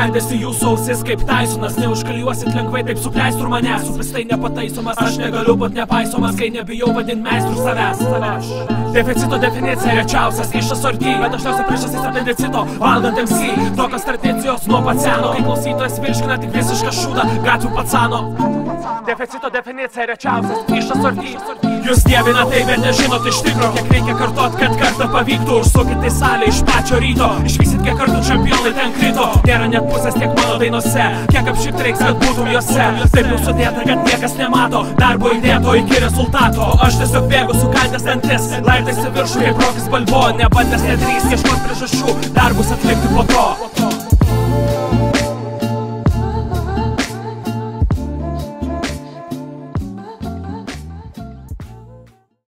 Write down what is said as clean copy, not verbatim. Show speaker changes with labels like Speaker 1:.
Speaker 1: kandėsi jūsų ausis kaip Taisonas. Neužkaliuosit lengvai taip su pleistru manęs. Supistai nepataisomas, aš negaliu būt nepaisomas, kai nebijau vadint meistrų savęs. Deficito definicija rečiausias iš asorty, bet dažniausiai priežastis apendicito valgant MC. Tokios tradicijos nuo pat seno, kai klausytojas virškina tik visišką šūdą gatvių pacano. Deficito definicija rečiausias iš asorty. Jūs dievina tai, bet nežinot iš tikro, kiek reikia kartot, kad kartą pavyktų. Užsukit į salę iš pačio ryto, išvysit kiek kartų čempionai ten krito. Nėra net pusės tiek mano dainose, kiek apšikt reiks, kad būtum jose. Taip jau sudėta, kad niekas nemato darbo įdėto iki rezultato. Aš tiesiog bėgu sukandęs dantis, laiptais į viršų kaip Rokis Balboa, nebandęs nedrįs ieškot priežasčių darbus atlikti po to.